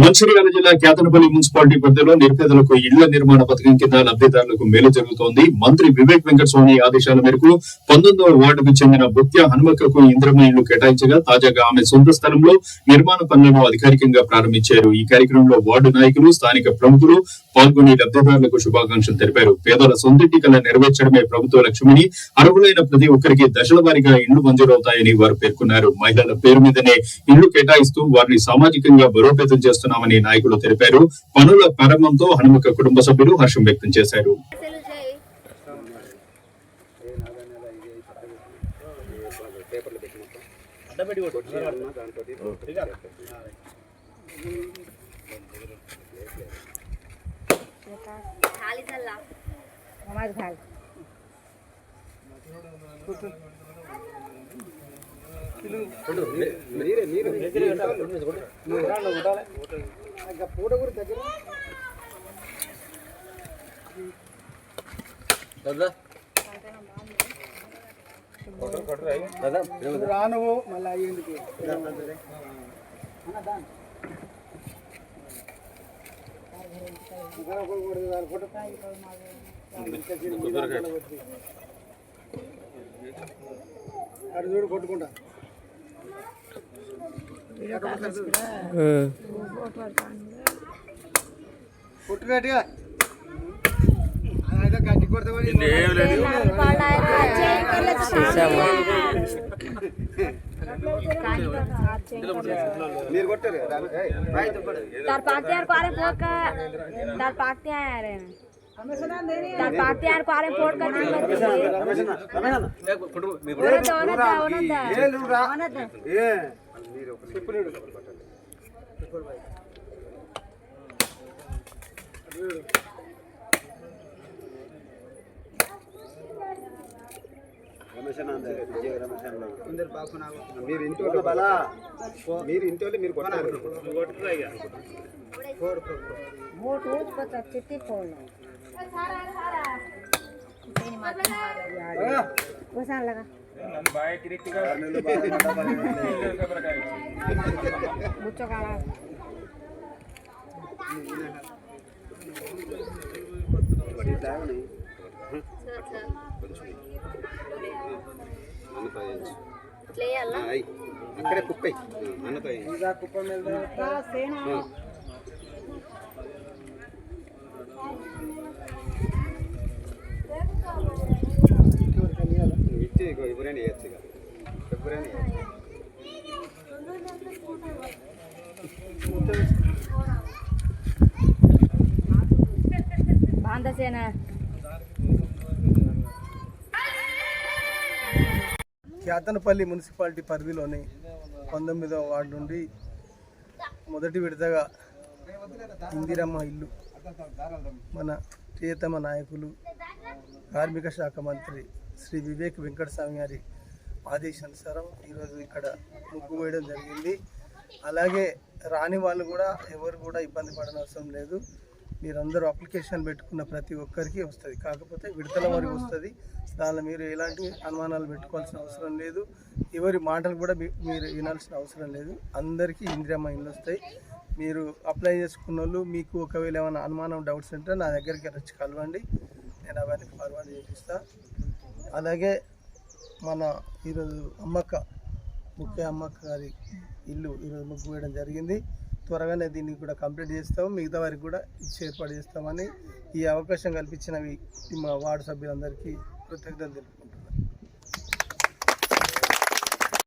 మంచిర్యాల జిల్లా కేతనపల్లి మున్సిపాలిటీ పరిధిలో నిరుపేదలకు ఇళ్ల నిర్మాణ పథకం కింద లబ్ధిదారులకు మేలు జరుగుతోంది. మంత్రి వివేక్ వెంకటస్వామి ఆదేశాల మేరకు 19వ వార్డుకు చెందిన బుత్య హనుమక్కకు ఇంద్రమ ఇళ్లు కేటాయించగా తాజాగా ఆమె సొంత స్థలంలో నిర్మాణ పనులను అధికారికంగా ప్రారంభించారు. ఈ కార్యక్రమంలో వార్డు నాయకులు, స్థానిక ప్రముఖులు పాల్గొని లబ్ధిదారులకు శుభాకాంక్షలు తెలిపారు. పేదల సొంతింటి కల నెరవేర్చడమే ప్రభుత్వ లక్ష్యమని, అర్హులైన ప్రతి ఒక్కరికి దశల వారీగా ఇళ్లు మంజూరవుతాయని వారు పేర్కొన్నారు. మహిళల పేరు మీదనే ఇళ్లు కేటాయిస్తూ వారిని సామాజికంగా బలోపేతం చేస్తున్నామని నాయకులు తెలిపారు. పనుల ప్రారంభంతో హనుమక్క కుటుంబ సభ్యులు హర్షం వ్యక్తం చేశారు. రాను మళ్ళీ అయ్యేందుకు అటు చూడు కొట్టుకుంటా కొట్టుకట్టుగా అదే గట్టి కొడతామని మీరు కొట్టారు మీరు ఇంటి బలా మీరు ఇంటి వాళ్ళు మీరు కొట్టారు అక్కడే కుప్పై కుప్ప మీద ఇచ్చి ఎవరైనా వేయచ్చు ఎవరైనా బాంధసేన కేతనపల్లి మున్సిపాలిటీ పరిధిలోని 19వ వార్డు నుండి మొదటి విడతగా ఇందిరమ్మ ఇల్లు మన ప్రియతమ నాయకులు కార్మిక శాఖ మంత్రి శ్రీ వివేక్ వెంకటస్వామి గారి ఆదేశానుసారం ఈరోజు ఇక్కడ ముగ్గు వేయడం జరిగింది. అలాగే రాని వాళ్ళు కూడా ఎవరు కూడా ఇబ్బంది పడనవసరం లేదు. మీరందరూ అప్లికేషన్ పెట్టుకున్న ప్రతి ఒక్కరికి వస్తుంది. కాకపోతే విడతల వరకు వస్తుంది. దానిలో మీరు ఎలాంటి అనుమానాలు పెట్టుకోవాల్సిన అవసరం లేదు. ఎవరి మాటలు కూడా మీరు వినాల్సిన అవసరం లేదు. అందరికీ ఇందిరమ్మ ఇల్లు వస్తాయి. మీరు అప్లై చేసుకున్న వాళ్ళు మీకు ఒకవేళ ఏమైనా అనుమానం డౌట్స్ ఉంటే నా దగ్గరికి వచ్చి కలవండి, నేను అవన్నీ ఫార్వర్డ్ చేపిస్తా. అలాగే మన ఈరోజు ముఖ్య అమ్మక్క గారి ఇల్లు ఈరోజు ముగ్గు వేయడం జరిగింది. త్వరగానే దీన్ని కూడా కంప్లీట్ చేస్తాము. మిగతా వారికి కూడా ఇచ్చి ఏర్పాటు చేస్తామని ఈ అవకాశం కల్పించిన మా వార్డు సభ్యులందరికీ కృతజ్ఞతలు తెలుపుకుంటున్నాను.